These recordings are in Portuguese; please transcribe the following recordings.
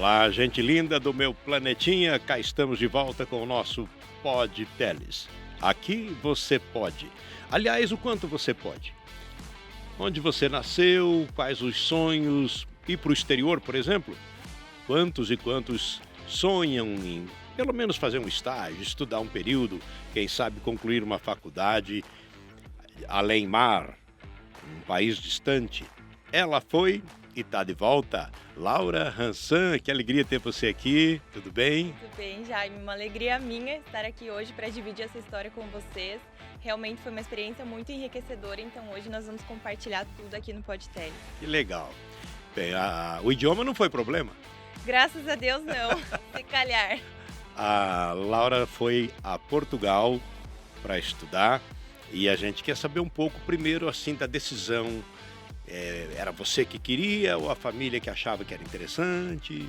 Olá, gente linda do meu planetinha, cá estamos de volta com o nosso Pod Teles. Aqui você pode. Aliás, o quanto você pode. Onde você nasceu, quais os sonhos, ir para o exterior, por exemplo? Quantos e quantos sonham em, pelo menos, fazer um estágio, estudar um período, quem sabe concluir uma faculdade, além mar, um país distante. Ela foi e está de volta. Laura Hansan, que alegria ter você aqui, tudo bem? Tudo bem, Jaime. Uma alegria minha estar aqui hoje para dividir essa história com vocês. Realmente foi uma experiência muito enriquecedora, então hoje nós vamos compartilhar tudo aqui no Podtele. Que legal. Bem, o idioma não foi problema. Graças a Deus não, se calhar. A Laura foi a Portugal para estudar e a gente quer saber um pouco primeiro assim da decisão. Era você que queria ou a família que achava que era interessante?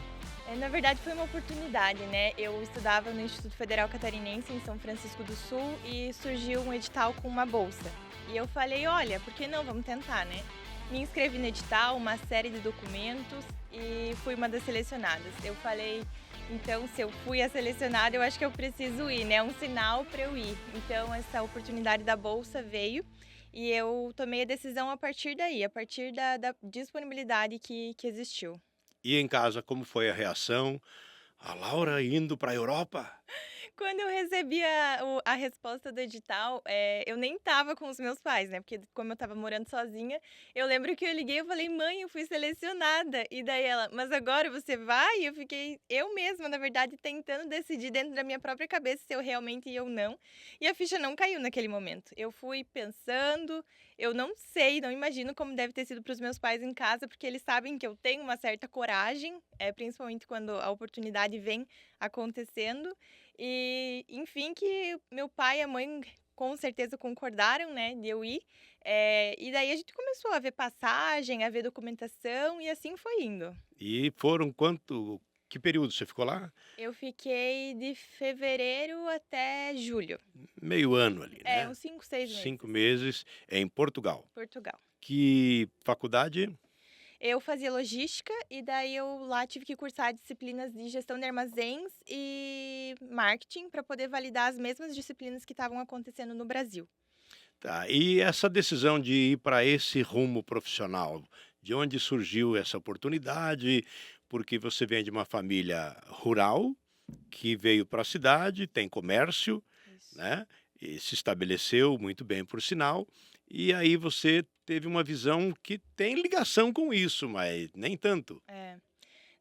Na verdade foi uma oportunidade, né? Eu estudava no Instituto Federal Catarinense em São Francisco do Sul e surgiu um edital com uma bolsa. E eu falei, olha, por que não? Vamos tentar, né? Me inscrevi no edital, uma série de documentos e fui uma das selecionadas. Eu falei, então se eu fui a selecionada, eu acho que eu preciso ir, né? É um sinal para eu ir. Então essa oportunidade da bolsa veio e eu tomei a decisão a partir daí, a partir da disponibilidade que existiu. E em casa, como foi a reação? A Laura indo para a Europa? Quando eu recebi a resposta do edital, eu nem estava com os meus pais, né, porque como eu estava morando sozinha, eu lembro que eu liguei e falei: "Mãe, eu fui selecionada". E daí ela: "Mas agora você vai?". E eu fiquei eu mesma, na verdade, tentando decidir dentro da minha própria cabeça se eu realmente ia ou não, e a ficha não caiu naquele momento. Eu fui pensando, eu não sei, não imagino como deve ter sido para os meus pais em casa, porque eles sabem que eu tenho uma certa coragem, principalmente quando a oportunidade vem acontecendo. E, enfim, que meu pai e a mãe com certeza concordaram, né, de eu ir. E daí a gente começou a ver passagem, a ver documentação e assim foi indo. E foram quanto? Que período você ficou lá? Eu fiquei de fevereiro até julho. Meio ano ali, né? Uns 5, 6 5 meses. meses em Portugal. Portugal. Que faculdade? Eu fazia logística e daí eu lá tive que cursar disciplinas de gestão de armazéns e marketing para poder validar as mesmas disciplinas que estavam acontecendo no Brasil. Tá. E essa decisão de ir para esse rumo profissional, de onde surgiu essa oportunidade? Porque você vem de uma família rural que veio para a cidade, tem comércio, Isso. né? E se estabeleceu muito bem, por sinal. E aí você teve uma visão que tem ligação com isso, mas nem tanto. É.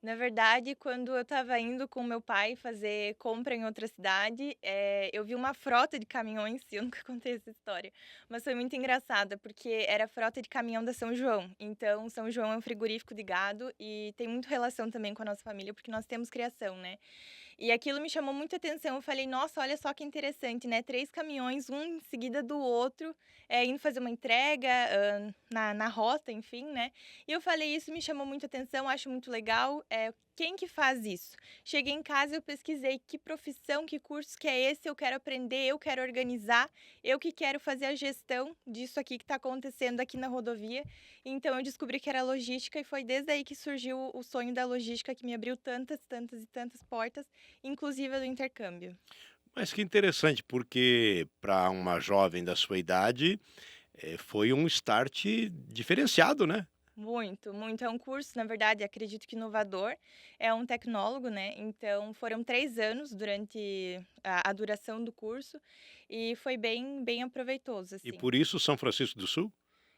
Na verdade, quando eu estava indo com meu pai fazer compra em outra cidade, eu vi uma frota de caminhões, eu nunca contei essa história, mas foi muito engraçada, porque era a frota de caminhão da São João. Então, São João é um frigorífico de gado e tem muito relação também com a nossa família, porque nós temos criação, né? E aquilo me chamou muita atenção. Eu falei, nossa, olha só que interessante, né? 3 caminhões, um em seguida do outro, indo fazer uma entrega na rota, enfim, né? E eu falei, isso me chamou muita atenção, acho muito legal. Quem que faz isso? Cheguei em casa, eu pesquisei que profissão, que curso que é esse, eu quero aprender, eu quero organizar, eu que quero fazer a gestão disso aqui que está acontecendo aqui na rodovia. Então eu descobri que era logística e foi desde aí que surgiu o sonho da logística que me abriu tantas, tantas e tantas portas, inclusive a do intercâmbio. Mas que interessante, porque para uma jovem da sua idade, foi um start diferenciado, né? Muito, muito. É um curso, na verdade, acredito que inovador. É um tecnólogo, né? Então, foram 3 anos durante a duração do curso e foi bem, bem aproveitoso, E assim. por isso São Francisco do Sul,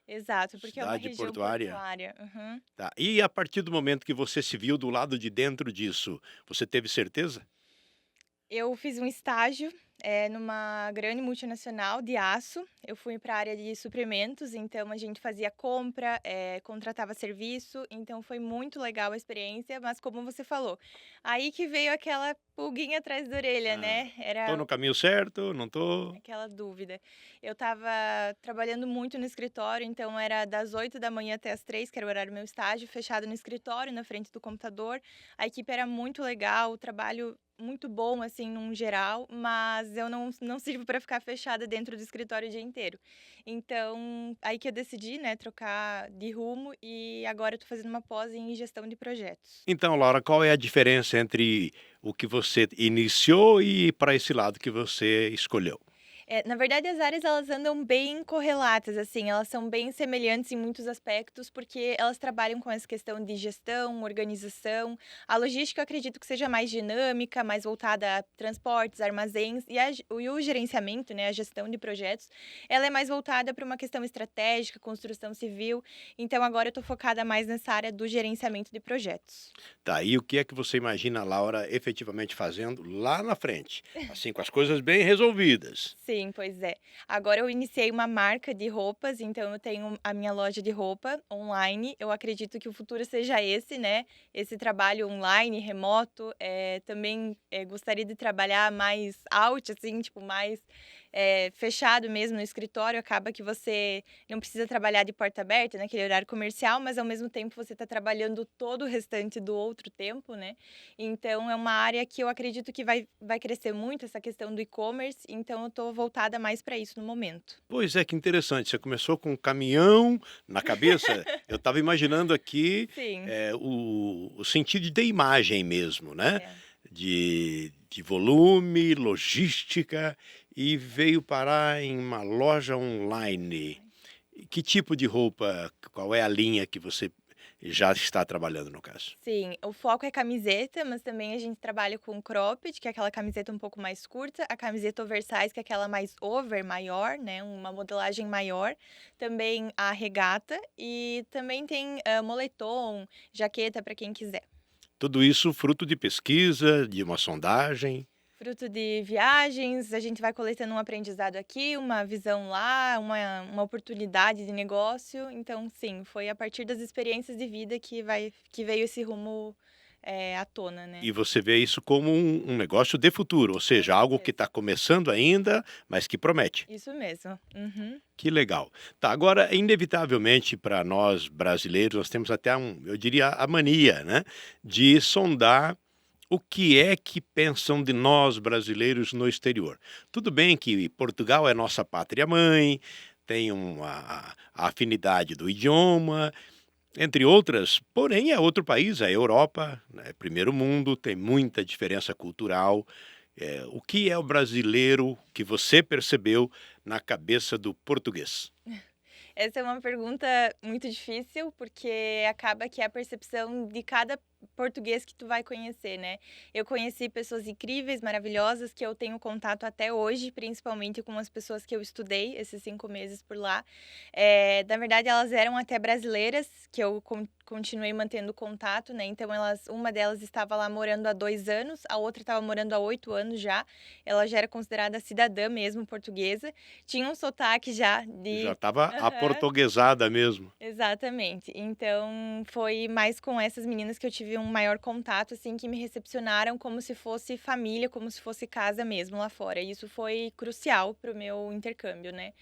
Exato, porque é uma cidade região portuária. portuária. Uhum. Tá. E a partir do momento que você se viu do lado de dentro disso, você teve certeza? Eu fiz um estágio, numa grande multinacional de aço. Eu fui para a área de suprimentos, então a gente fazia compra, contratava serviço, então foi muito legal a experiência, mas como você falou, aí que veio aquela pulguinha atrás da orelha, Ah, né, tô era no caminho certo, não tô? aquela dúvida. Eu estava trabalhando muito no escritório, então era das 8 da manhã até as 3, que era o horário do meu estágio, fechado no escritório, na frente do computador. A equipe era muito legal, o trabalho muito bom, assim, num geral, mas eu não sirvo para ficar fechada dentro do escritório o dia inteiro. Então, aí que eu decidi, né, trocar de rumo e agora eu tô fazendo uma pós em gestão de projetos. Então, Laura, qual é a diferença entre o que você iniciou e para esse lado que você escolheu? Na verdade, as áreas elas andam bem correlatas, assim, elas são bem semelhantes em muitos aspectos, porque elas trabalham com essa questão de gestão, organização. A logística, eu acredito que seja mais dinâmica, mais voltada a transportes, armazéns, e o gerenciamento, né, a gestão de projetos, ela é mais voltada para uma questão estratégica, construção civil. Então, agora eu estou focada mais nessa área do gerenciamento de projetos. Tá, e o que é que você imagina a Laura efetivamente fazendo lá na frente? Assim, com as coisas bem resolvidas. Sim, pois é. Agora eu iniciei uma marca de roupas, então eu tenho a minha loja de roupa online. Eu acredito que o futuro seja esse, né? Esse trabalho online, remoto. Também gostaria de trabalhar mais out, assim, tipo, mais fechado mesmo no escritório. Acaba que você não precisa trabalhar de porta aberta, naquele horário comercial, mas ao mesmo tempo você está trabalhando todo o restante do outro tempo, né? Então é uma área que eu acredito que vai crescer muito, essa questão do e-commerce, então eu estou voltada mais para isso no momento. Pois é, que interessante. Você começou com um caminhão na cabeça. Eu estava imaginando aqui Sim, o sentido de imagem mesmo, né? é. De volume, logística, e veio parar em uma loja online. E que tipo de roupa, qual é a linha que você já está trabalhando no caso? Sim, o foco é camiseta, mas também a gente trabalha com cropped, que é aquela camiseta um pouco mais curta, a camiseta oversize, que é aquela mais over, maior, né, uma modelagem maior, também a regata e também tem, moletom, jaqueta para quem quiser. Tudo isso fruto de pesquisa, de uma sondagem. Fruto de viagens, a gente vai coletando um aprendizado aqui, uma visão lá, uma oportunidade de negócio. Então, sim, foi a partir das experiências de vida que veio esse rumo, à tona, né. E você vê isso como um negócio de futuro, ou Com seja, algo que certeza. está começando ainda, mas que promete. Isso mesmo. Uhum. Que legal. Tá, agora, inevitavelmente, para nós brasileiros, nós temos até eu diria, a mania, né, de sondar o que é que pensam de nós brasileiros no exterior. Tudo bem que Portugal é nossa pátria-mãe, tem a afinidade do idioma, entre outras, porém é outro país, é a Europa, né, primeiro mundo, tem muita diferença cultural. O que é o brasileiro que você percebeu na cabeça do português? Essa é uma pergunta muito difícil, porque acaba que é a percepção de cada português que tu vai conhecer, né. Eu conheci pessoas incríveis, maravilhosas, que eu tenho contato até hoje, principalmente com as pessoas que eu estudei esses 5 meses por lá. Na verdade, elas eram até brasileiras, que eu continuei mantendo contato, né, então uma delas estava lá morando há 2 anos, a outra estava morando há 8 anos já. Ela já era considerada cidadã mesmo portuguesa, tinha um sotaque já Já de estava aham. aportuguesada mesmo. Exatamente. Então, foi mais com essas meninas que eu tive um maior contato, assim, que me recepcionaram como se fosse família, como se fosse casa mesmo lá fora. E isso foi crucial para o meu intercâmbio, né.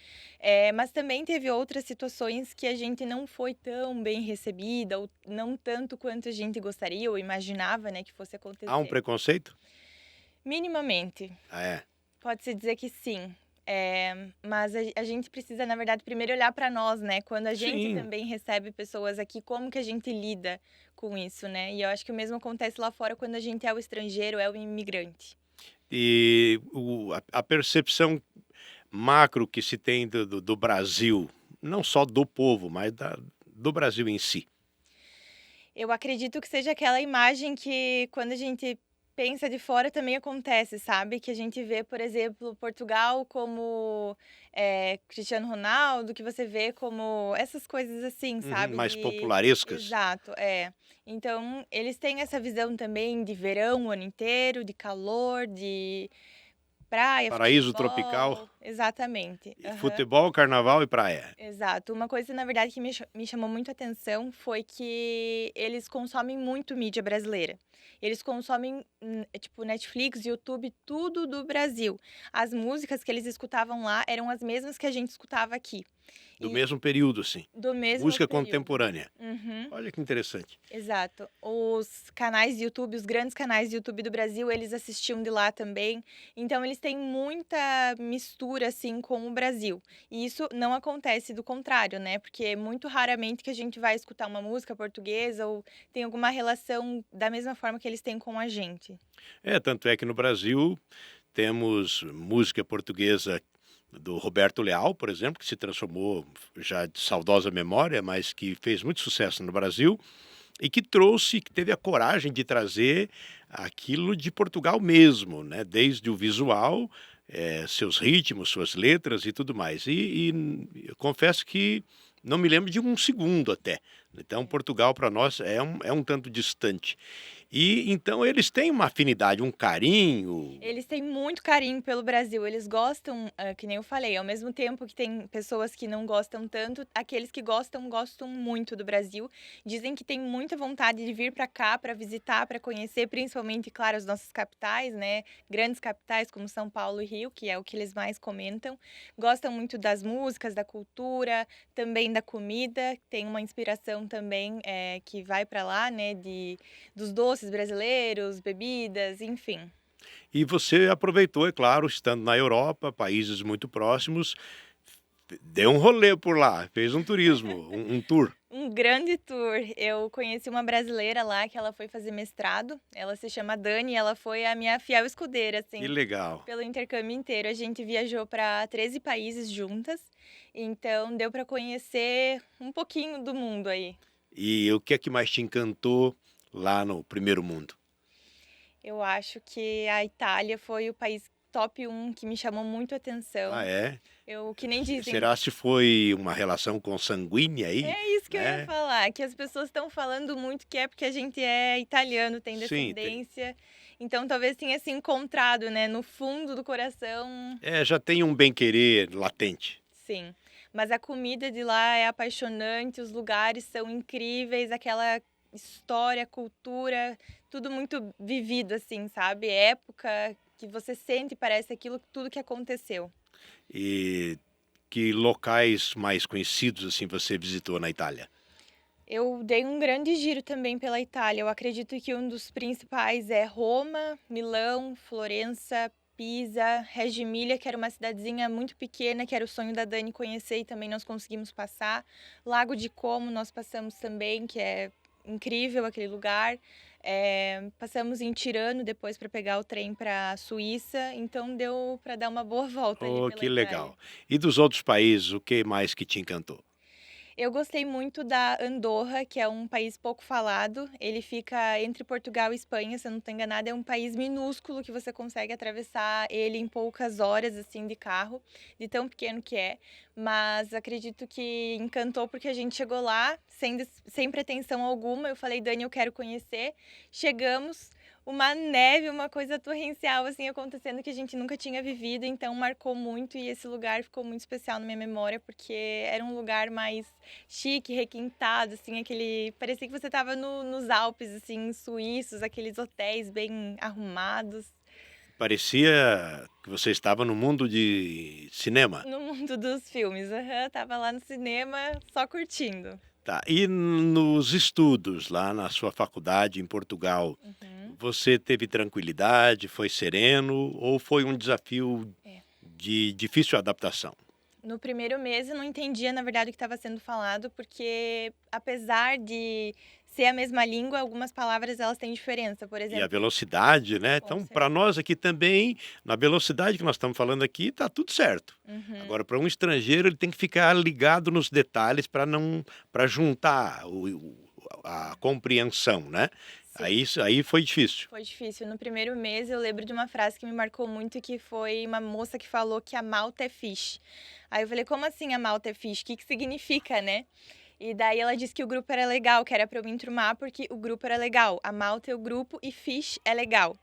Mas também teve outras situações que a gente não foi tão bem recebida, ou não tanto quanto a gente gostaria ou imaginava, né, que fosse Há um acontecer. preconceito? Minimamente. Ah, é. Pode-se dizer que sim. Mas a gente precisa, na verdade, primeiro olhar para nós, né, quando a gente Sim. também recebe pessoas aqui, como que a gente lida com isso, né. E eu acho que o mesmo acontece lá fora quando a gente é o estrangeiro, é o imigrante. E a percepção macro que se tem do Brasil, não só do povo, mas do Brasil em si. Eu acredito que seja aquela imagem que quando a gente pensa de fora também acontece, sabe, que a gente vê, por exemplo, Portugal como, Cristiano Ronaldo, que você vê como essas coisas assim, Uhum, sabe, mais de popularescas. exato, é. Então, eles têm essa visão também de verão o ano inteiro, de calor, de praia, Paraíso tropical, futebol exatamente. e Aham. futebol, carnaval e praia. Exato. Uma coisa, na verdade, que me chamou muito a atenção foi que eles consomem muito mídia brasileira. Eles consomem, tipo, Netflix, YouTube, tudo do Brasil. As músicas que eles escutavam lá eram as mesmas que a gente escutava aqui. Do E mesmo período, assim. do mesmo Música período. contemporânea. Uhum. Olha que interessante. Exato. Os canais de YouTube, os grandes canais de YouTube do Brasil, eles assistiam de lá também. Então eles têm muita mistura, assim, com o Brasil. E isso não acontece do contrário, né, porque é muito raramente que a gente vai escutar uma música portuguesa ou tem alguma relação da mesma forma que eles têm com a gente. Tanto é que no Brasil temos música portuguesa do Roberto Leal, por exemplo, que se transformou já de saudosa memória, mas que fez muito sucesso no Brasil e que teve a coragem de trazer aquilo de Portugal mesmo, né? Desde o visual, seus ritmos, suas letras e tudo mais. E eu confesso que não me lembro de um segundo até. Então, É. Portugal para nós é um tanto distante. E então eles têm uma afinidade, um carinho. Eles têm muito carinho pelo Brasil, eles gostam, que nem eu falei, ao mesmo tempo que tem pessoas que não gostam tanto, aqueles que gostam, gostam muito do Brasil. Dizem que tem muita vontade de vir para cá para visitar, para conhecer, principalmente, claro, as nossas capitais, né, grandes capitais como São Paulo e Rio, que é o que eles mais comentam. Gostam muito das músicas, da cultura, também da comida, tem uma inspiração também, que vai para lá, né, dos doces brasileiros, bebidas, enfim. E você aproveitou, é claro, estando na Europa, países muito próximos, deu um rolê por lá, fez um turismo, um tour. Um grande tour. Eu conheci uma brasileira lá que ela foi fazer mestrado, ela se chama Dani, ela foi a minha fiel escudeira, Que assim, legal. pelo intercâmbio inteiro. A gente viajou para 13 países juntas, então deu para conhecer um pouquinho do mundo aí. E o que é que mais te encantou lá no primeiro mundo? Eu acho que a Itália foi o país top um que me chamou muito a Ah, atenção. é? Eu que nem dizem. Será se foi uma relação consanguínea aí, É isso que eu ia né? falar, que as pessoas estão falando muito que é porque a gente é italiano, tem Sim, tem. descendência, então talvez tenha se encontrado, né, no fundo do coração, Já tem um bem-querer latente. sim. Mas a comida de lá é apaixonante, os lugares são incríveis, aquela história, cultura, tudo muito vivido, assim, sabe? Época que você sente, parece aquilo, tudo que aconteceu. E que locais mais conhecidos assim você visitou na Itália? Eu dei um grande giro também pela Itália. Eu acredito que um dos principais é Roma, Milão, Florença, Pisa, Reggio Emilia, que era uma cidadezinha muito pequena, que era o sonho da Dani conhecer e também nós conseguimos passar. Lago de Como nós passamos também, que é incrível aquele lugar. Passamos em Tirano depois para pegar o trem para a Suíça, então deu para dar uma boa volta ali Oh, pela que Itália. legal. E dos outros países, o que mais que te encantou? Eu gostei muito da Andorra, que é um país pouco falado. Ele fica entre Portugal e Espanha, se eu não estou enganada. É um país minúsculo que você consegue atravessar ele em poucas horas, assim, de carro, de tão pequeno que é. Mas acredito que encantou porque a gente chegou lá sem pretensão alguma. Eu falei, Dani, eu quero conhecer. Chegamos, uma neve, uma coisa torrencial, assim, acontecendo que a gente nunca tinha vivido, então marcou muito e esse lugar ficou muito especial na minha memória, porque era um lugar mais chique, requintado, assim, aquele... Parecia que você estava nos Alpes, assim, suíços, aqueles hotéis bem arrumados, Parecia que você estava no mundo de cinema. no mundo dos filmes. Aham, tava lá no cinema só curtindo. Tá. E nos estudos lá na sua faculdade em Portugal, Uhum. você teve tranquilidade, foi sereno ou foi um desafio É. de difícil adaptação? No primeiro mês eu não entendia, na verdade, o que estava sendo falado, porque apesar de ser a mesma língua, algumas palavras elas têm diferença. Por E a exemplo, velocidade, né? com Então, para certeza. nós aqui também, na velocidade que nós estamos falando aqui, tá tudo certo. Uhum. Agora, para um estrangeiro, ele tem que ficar ligado nos detalhes para não, para juntar a compreensão, né? Sim, Aí foi difícil. foi difícil. No primeiro mês eu lembro de uma frase que me marcou muito, que foi uma moça que falou que a malta é fish. Aí eu falei, como assim a malta é fish? O que que significa, né? E daí ela disse que o grupo era legal, que era pra eu me enturmar porque o grupo era legal. A malta é o grupo e fish é legal.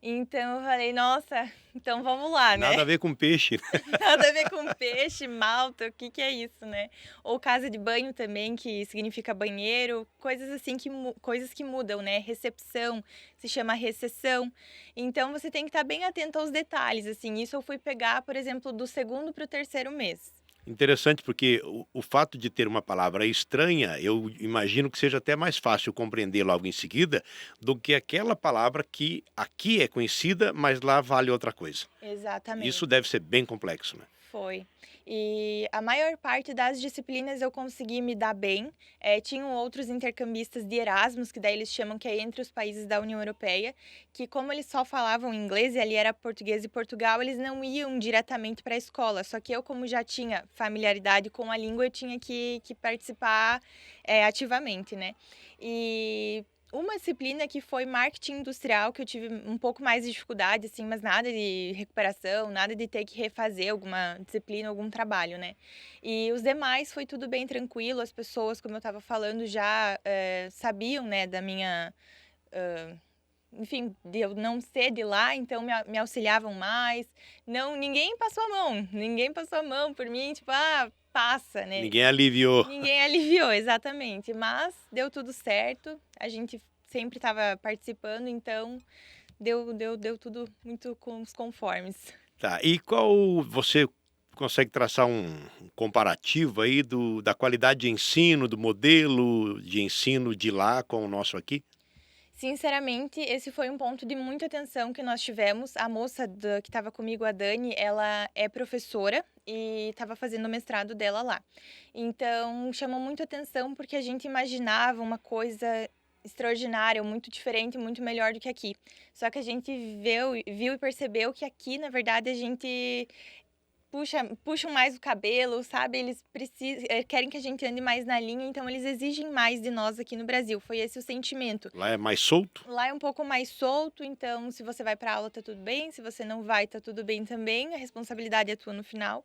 Então eu falei: "Nossa, então vamos lá, né". Nada a ver com peixe. Nada a ver com peixe, malta, o que que é isso, né. Ou casa de banho também, que significa banheiro, coisas assim coisas que mudam, né, recepção, se chama recessão. Então você tem que estar bem atento aos detalhes, assim, isso eu fui pegar, por exemplo, do segundo para o terceiro mês. Interessante, porque o fato de ter uma palavra estranha, eu imagino que seja até mais fácil compreender logo em seguida, do que aquela palavra que aqui é conhecida, mas lá vale outra coisa. Isso Exatamente. deve ser bem complexo, né? Foi. E a maior parte das disciplinas eu consegui me dar bem. Tinham outros intercambistas de Erasmus, que daí eles chamam que é entre os países da União Europeia, que como eles só falavam inglês e ali era português e Portugal, eles não iam diretamente para a escola. Só que eu, como já tinha familiaridade com a língua, eu tinha que participar, ativamente, né. E uma disciplina que foi marketing industrial, que eu tive um pouco mais de dificuldade, assim, mas nada de recuperação, nada de ter que refazer alguma disciplina, algum trabalho, né. E os demais foi tudo bem tranquilo, as pessoas, como eu estava falando, já, sabiam, né, da minha, enfim, de eu não ser de lá, então me auxiliavam mais. Não, ninguém passou a mão, ninguém passou a mão por mim, tipo: "Ah, passa", né. Ninguém aliviou. Ninguém aliviou, exatamente, mas deu tudo certo, a gente sempre estava participando, então deu tudo muito com os conformes. Tá, e qual você consegue traçar um comparativo aí da qualidade de ensino, do modelo de ensino de lá com o nosso aqui? Sinceramente, esse foi um ponto de muita atenção que nós tivemos. A moça da que estava comigo, a Dani, ela é professora e estava fazendo o mestrado dela lá. Então, chamou muito atenção porque a gente imaginava uma coisa extraordinária, muito diferente, muito melhor do que aqui. Só que a gente viu e percebeu que aqui, na verdade, a gente puxam mais o cabelo, sabe, eles querem que a gente ande mais na linha, então eles exigem mais de nós aqui no Brasil, foi esse o sentimento. Lá é mais solto? Lá é um pouco mais solto, então se você vai para aula tá tudo bem, se você não vai tá tudo bem também, a responsabilidade é tua no final.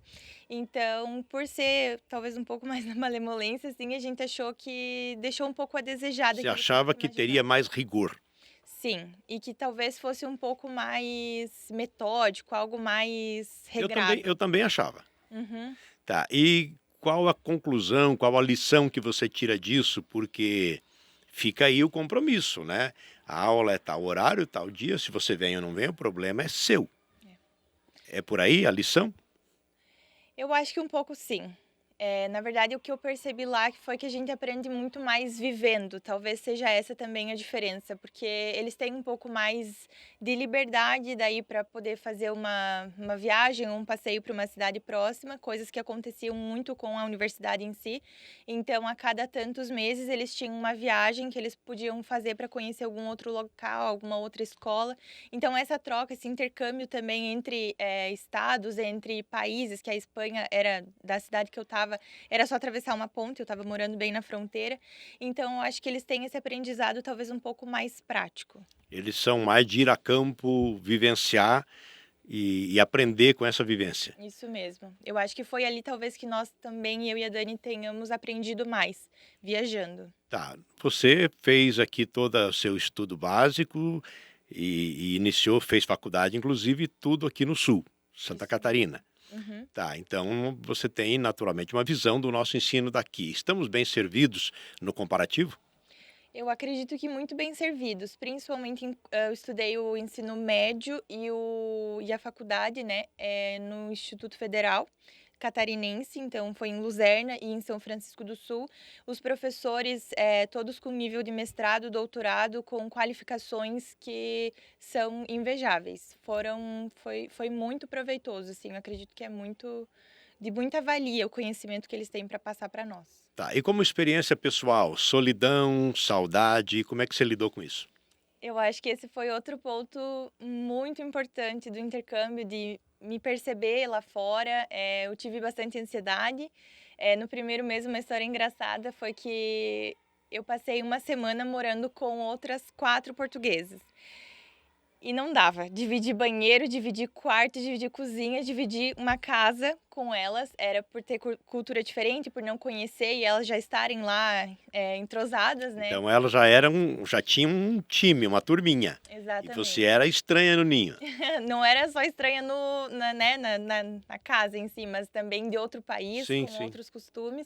Então, por ser talvez um pouco mais na malemolência, assim, a gente achou que deixou um pouco a desejar Você daquilo que a achava gente que teria imaginava. mais rigor? Sim, e que talvez fosse um pouco mais metódico, algo mais Eu regrado. também achava. Uhum. Tá, e qual a conclusão, qual a lição que você tira disso? Porque fica aí o compromisso, né? A aula é tal horário, tal dia, se você vem ou não vem, o problema é seu. É. É por aí a lição? Eu acho que um pouco sim. Na verdade, o que eu percebi lá que foi que a gente aprende muito mais vivendo, talvez seja essa também a diferença, porque eles têm um pouco mais de liberdade daí para poder fazer uma viagem ou um passeio para uma cidade próxima, coisas que aconteciam muito com a universidade em si. Então, a cada tantos meses, eles tinham uma viagem que eles podiam fazer para conhecer algum outro local, alguma outra escola. Então essa troca, esse intercâmbio também entre, estados, entre países, que a Espanha era da cidade que eu estava, era só atravessar uma ponte, eu estava morando bem na fronteira. Então eu acho que eles têm esse aprendizado talvez um pouco mais prático. Eles são mais de ir a campo, vivenciar e aprender com essa vivência. Isso mesmo. Eu acho que foi ali talvez que nós também, eu e a Dani, tenhamos aprendido mais, viajando. Tá, você fez aqui todo o seu estudo básico e iniciou, fez faculdade, inclusive tudo aqui no sul, Santa Isso mesmo. Catarina. Uhum. Tá, então você tem naturalmente uma visão do nosso ensino daqui. Estamos bem servidos no comparativo? Eu acredito que muito bem servidos, principalmente eu estudei o ensino médio e a faculdade, né, no Instituto Federal Catarinense, então foi em Luzerna e em São Francisco do Sul. Os professores, todos com nível de mestrado, doutorado, com qualificações que são invejáveis. Foi muito proveitoso, assim, eu acredito que é muito de muita valia o conhecimento que eles têm para passar para nós. Tá, e como experiência pessoal, solidão, saudade, como é que você lidou com isso? Eu acho que esse foi outro ponto muito importante do intercâmbio, de me perceber lá fora. Eu tive bastante ansiedade. No primeiro mês, uma história engraçada foi que eu passei uma semana morando com outras 4 portuguesas. E não dava. Dividir banheiro, dividir quarto, dividir cozinha, dividir uma casa com elas. Era por ter cultura diferente, por não conhecer e elas já estarem lá entrosadas, né? Então elas já tinham um time, uma turminha. E você Exatamente. era estranha no ninho. Não era só estranha na casa em si, mas também de outro país, Sim, com sim. outros costumes.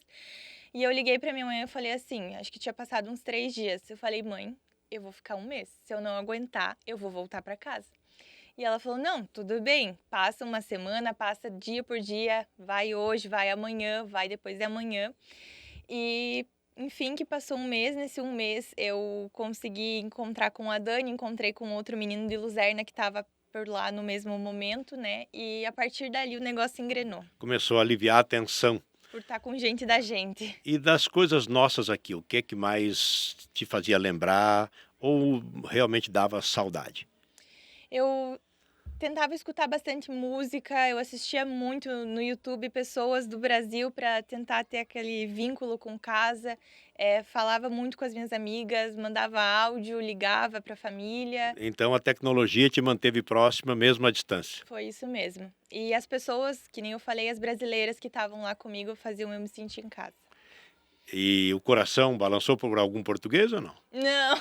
E eu liguei pra minha mãe e falei assim, acho que tinha passado uns 3 dias. Eu falei, mãe, eu vou ficar um mês. Se eu não aguentar, eu vou voltar pra casa. E ela falou, não, tudo bem, passa uma semana, passa dia por dia, vai hoje, vai amanhã, vai depois de amanhã. E, enfim, que passou um mês, nesse um mês eu consegui encontrar com a Dani, encontrei com outro menino de Luzerna que estava por lá no mesmo momento, né? E a partir dali o negócio engrenou, Começou a aliviar a tensão. por estar com gente da gente. E das coisas nossas aqui, o que é que mais te fazia lembrar ou realmente dava saudade? Eu tentava escutar bastante música, eu assistia muito no YouTube pessoas do Brasil para tentar ter aquele vínculo com casa, falava muito com as minhas amigas, mandava áudio, ligava para a família. Então a tecnologia te manteve próxima mesmo à distância. Foi isso mesmo. E as pessoas, que nem eu falei, as brasileiras que estavam lá comigo faziam eu me sentir em casa. E o coração balançou por algum português ou não? Não!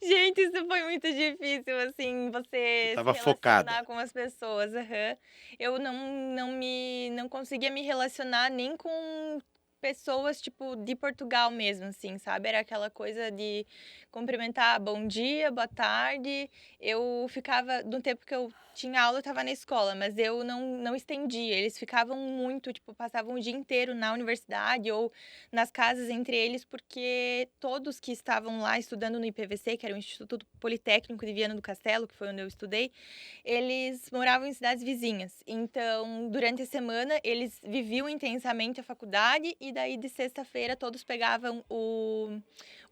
Gente, isso foi muito difícil, assim, Você você se estava focada. relacionar com as pessoas, aham. Eu não conseguia me relacionar nem com pessoas, tipo, de Portugal mesmo, assim, sabe, era aquela coisa de cumprimentar, bom dia, boa tarde. Eu ficava no tempo que eu tinha aula, eu estava na escola, mas eu não estendia, eles ficavam muito, tipo, passavam o dia inteiro na universidade ou nas casas entre eles, porque todos que estavam lá estudando no IPVC, que era o Instituto Politécnico de Viana do Castelo, que foi onde eu estudei, eles moravam em cidades vizinhas. Então, durante a semana, eles viviam intensamente a faculdade e daí de sexta-feira todos pegavam o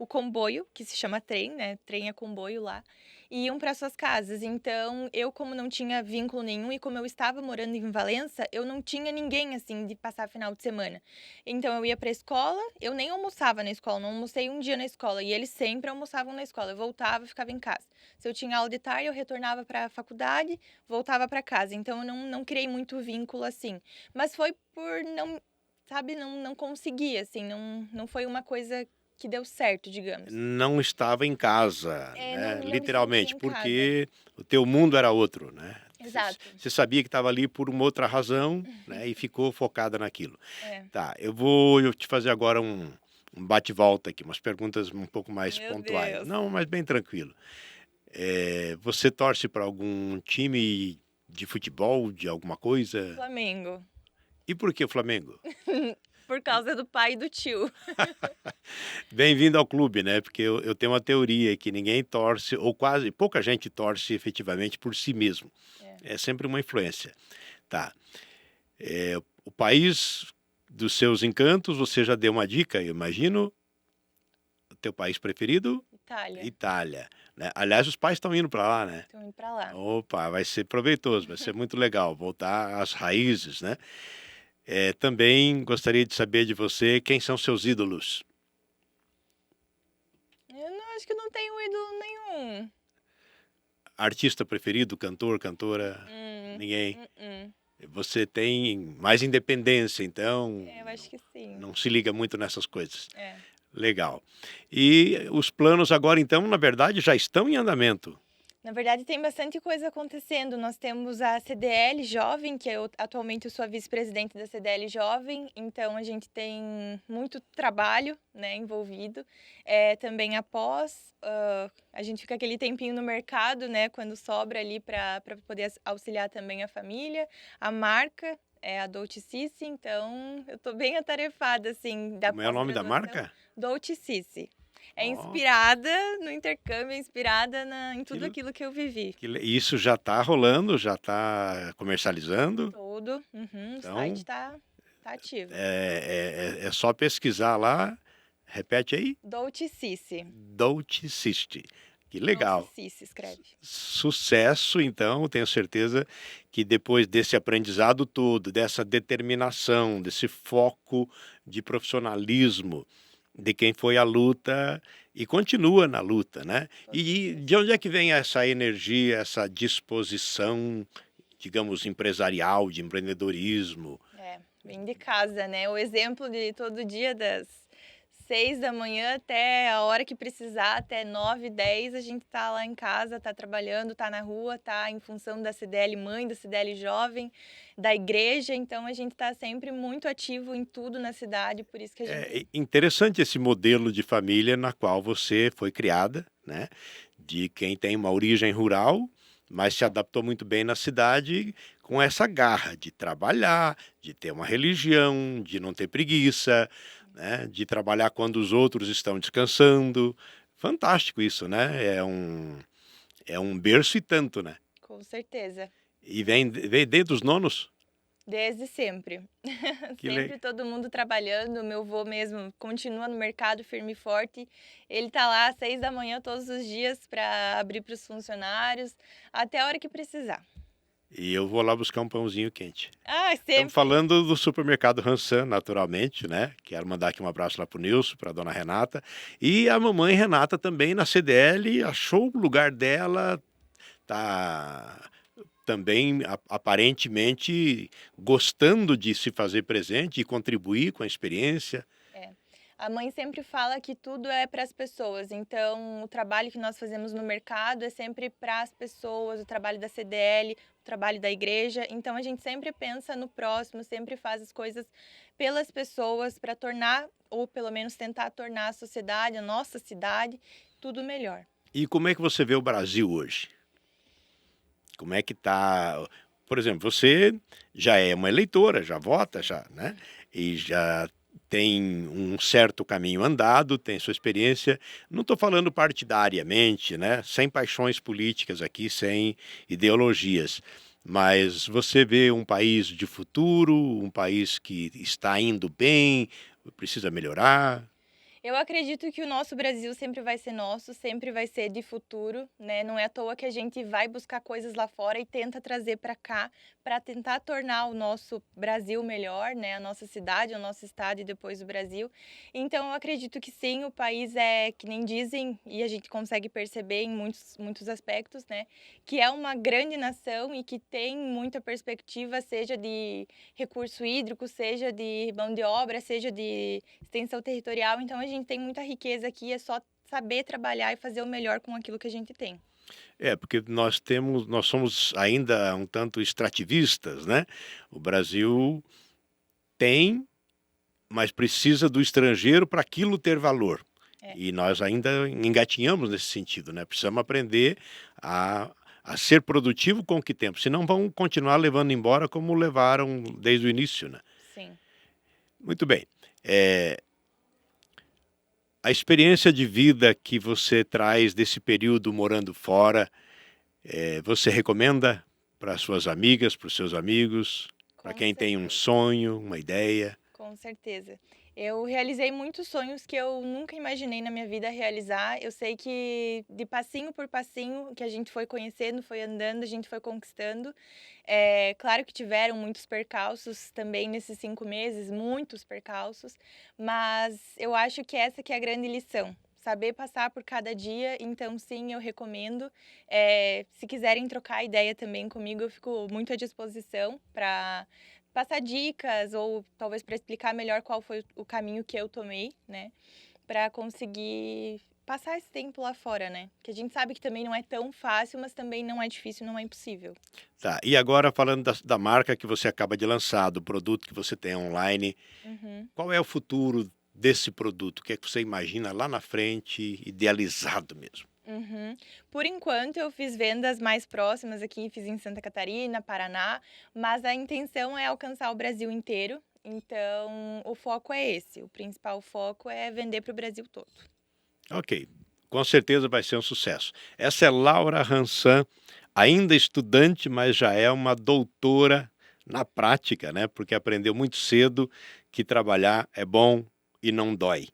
comboio, que se chama trem, né? Trem é comboio lá, e iam para suas casas. Então, eu como não tinha vínculo nenhum e como eu estava morando em Valença, eu não tinha ninguém assim de passar final de semana. Então eu ia pra escola, eu nem almoçava na escola, não almocei um dia na escola, e eles sempre almoçavam na escola. Eu voltava e ficava em casa. Se eu tinha aula de tarde, eu retornava pra faculdade, voltava pra casa. Então eu não criei muito vínculo assim. Mas foi por não, sabe, não consegui, assim, não foi uma coisa que deu certo, digamos. Não estava em casa, É, né? não me sentia Literalmente, em casa. porque o teu mundo era outro, né? Exato. Você sabia que estava ali por uma outra razão, né? E ficou focada naquilo. É. Tá, eu te fazer agora um bate-volta aqui, umas perguntas um pouco mais Meu pontuais. Deus. Não, mas bem tranquilo. Você torce para algum time de futebol, de alguma coisa? Flamengo. E por que o Flamengo? Por causa do pai e do tio. Bem-vindo ao clube, né? Porque eu tenho uma teoria que ninguém torce, ou quase, pouca gente torce efetivamente por si mesmo. É. É sempre uma influência. Tá. O país dos seus encantos, você já deu uma dica, eu imagino. O teu país preferido? Itália. Itália. Né? Aliás, os pais estão indo para lá, né? Estão indo pra lá. Opa, vai ser proveitoso, vai ser muito legal voltar às raízes, né? Também gostaria de saber de você quem são seus ídolos. Eu não acho que eu não tenho ídolo nenhum. Artista preferido, cantor, cantora? Ninguém. Você tem mais independência, então Eu acho que sim. não se liga muito nessas coisas. É. Legal. E os planos agora, então, na verdade, já estão em andamento. Na verdade, tem bastante coisa acontecendo. Nós temos a CDL Jovem, que atualmente eu sou a vice-presidente da CDL Jovem, então a gente tem muito trabalho, né, envolvido. Também após, a gente fica aquele tempinho no mercado, né, quando sobra ali para poder auxiliar também a família. A marca é a Dolce Cici, então eu tô bem atarefada, assim, da Como é o nome da pós-graduação. marca? Dolce Cici. É Ó, inspirada no intercâmbio, é inspirada em tudo que- aquilo que eu vivi. isso já está rolando, já está comercializando. Todo. O Então, site tá ativo. é só pesquisar lá. Repete aí. Dolce Cici. Dolce Cici. Que legal. Dolce Cici, escreve. Sucesso, então, tenho certeza que depois desse aprendizado todo, dessa determinação, desse foco de profissionalismo de quem foi à luta E continua na luta, né. com E certeza. de onde é que vem essa energia, essa disposição, digamos, empresarial, de empreendedorismo? É, vem de casa, né, o exemplo de todo dia das 6 da manhã até a hora que precisar, até 9, 10 a gente tá lá em casa, tá trabalhando, tá na rua, tá em função da CDL mãe, da CDL jovem, da igreja, então a gente tá sempre muito ativo em tudo na cidade, por isso que a gente Interessante esse modelo de família na qual você foi criada, né, de quem tem uma origem rural, mas se adaptou muito bem na cidade com essa garra de trabalhar, de ter uma religião, de não ter preguiça, né, de trabalhar quando os outros estão descansando. Fantástico isso, né, é um berço e tanto, né. com certeza. E vem desde os nonos? Desde sempre. Que le Sempre todo mundo trabalhando, meu vô mesmo continua no mercado firme e forte, ele tá lá às 6 da manhã todos os dias para abrir para os funcionários, até a hora que precisar. E eu vou lá buscar um pãozinho quente. Ah, Estamos sempre. falando do supermercado Hansan, naturalmente, né, quero mandar aqui um abraço lá para o Nilson, pra dona Renata, e a mamãe Renata também na CDL, achou o lugar dela, tá também aparentemente gostando de se fazer presente e contribuir com a experiência. É. A mãe sempre fala que tudo é para as pessoas, então o trabalho que nós fazemos no mercado é sempre para as pessoas, o trabalho da CDL, o trabalho da igreja, então a gente sempre pensa no próximo, sempre faz as coisas pelas pessoas para tornar, ou pelo menos tentar tornar a sociedade, a nossa cidade, tudo melhor. E como é que você vê o Brasil hoje? Como é que tá, por exemplo, você já é uma eleitora, já vota, já, né, e já tem um certo caminho andado, tem sua experiência. Não estou falando partidariamente, né, sem paixões políticas aqui, sem ideologias, mas você vê um país de futuro, um país que está indo bem, precisa melhorar? Eu acredito que o nosso Brasil sempre vai ser nosso, sempre vai ser de futuro, né, não é à toa que a gente vai buscar coisas lá fora e tenta trazer para cá, para tentar tornar o nosso Brasil melhor, né, a nossa cidade, o nosso estado e depois o Brasil. Então eu acredito que sim, o país é que nem dizem, e a gente consegue perceber em muitos aspectos, né, que é uma grande nação e que tem muita perspectiva, seja de recurso hídrico, seja de mão de obra, seja de extensão territorial, então a gente tem muita riqueza aqui, é só saber trabalhar e fazer o melhor com aquilo que a gente tem. É, porque nós somos ainda um tanto extrativistas, né, o Brasil tem, mas precisa do estrangeiro para aquilo ter valor. É, E nós ainda engatinhamos nesse sentido, né, precisamos aprender a a ser produtivo com o que temos, senão vão continuar levando embora como levaram desde o início, né. sim. Muito bem, eh, a experiência de vida que você traz desse período morando fora, você recomenda para suas amigas, para os seus amigos, para Com quem tem um certeza. sonho, uma ideia? Com certeza. Eu realizei muitos sonhos que eu nunca imaginei na minha vida realizar. Eu sei que de passinho por passinho que a gente foi conhecendo, foi andando, a gente foi conquistando. Claro que tiveram muitos percalços também nesses 5 meses, muitos percalços, mas eu acho que essa que é a grande lição. Saber passar por cada dia, então sim, eu recomendo. Se quiserem trocar ideia também comigo, eu fico muito à disposição para passar dicas ou talvez para explicar melhor qual foi o caminho que eu tomei, né, para conseguir passar esse tempo lá fora, né, que a gente sabe que também não é tão fácil, mas também não é difícil, não é impossível. Tá, e agora falando da marca que você acaba de lançar, do produto que você tem online, Uhum, qual é o futuro desse produto? O que é que você imagina lá na frente, idealizado mesmo? uhum. Por enquanto eu fiz vendas mais próximas aqui, fiz em Santa Catarina, Paraná, mas a intenção é alcançar o Brasil inteiro, então o foco é esse, o principal foco é vender para o Brasil todo. Ok, com certeza vai ser um sucesso. Essa é Laura Hansan, ainda estudante, mas já é uma doutora na prática, né, porque aprendeu muito cedo que trabalhar é bom e não dói,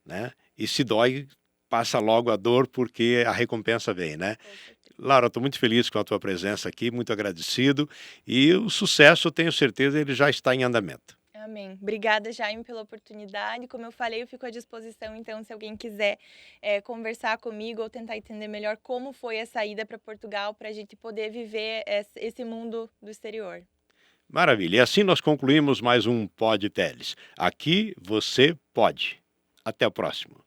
né, e se dói, passa logo a dor, porque a recompensa vem, né. Com certeza. Laura, estou muito feliz com a tua presença aqui, muito agradecido, e o sucesso, eu tenho certeza, ele já está em andamento. Amém. Obrigada, Jaime, pela oportunidade. Como eu falei, eu fico à disposição, então, se alguém quiser conversar comigo ou tentar entender melhor como foi a saída para Portugal, para a gente poder viver esse mundo do exterior. Maravilha. E assim nós concluímos mais um Pod Teles. Aqui você pode. Até o próximo.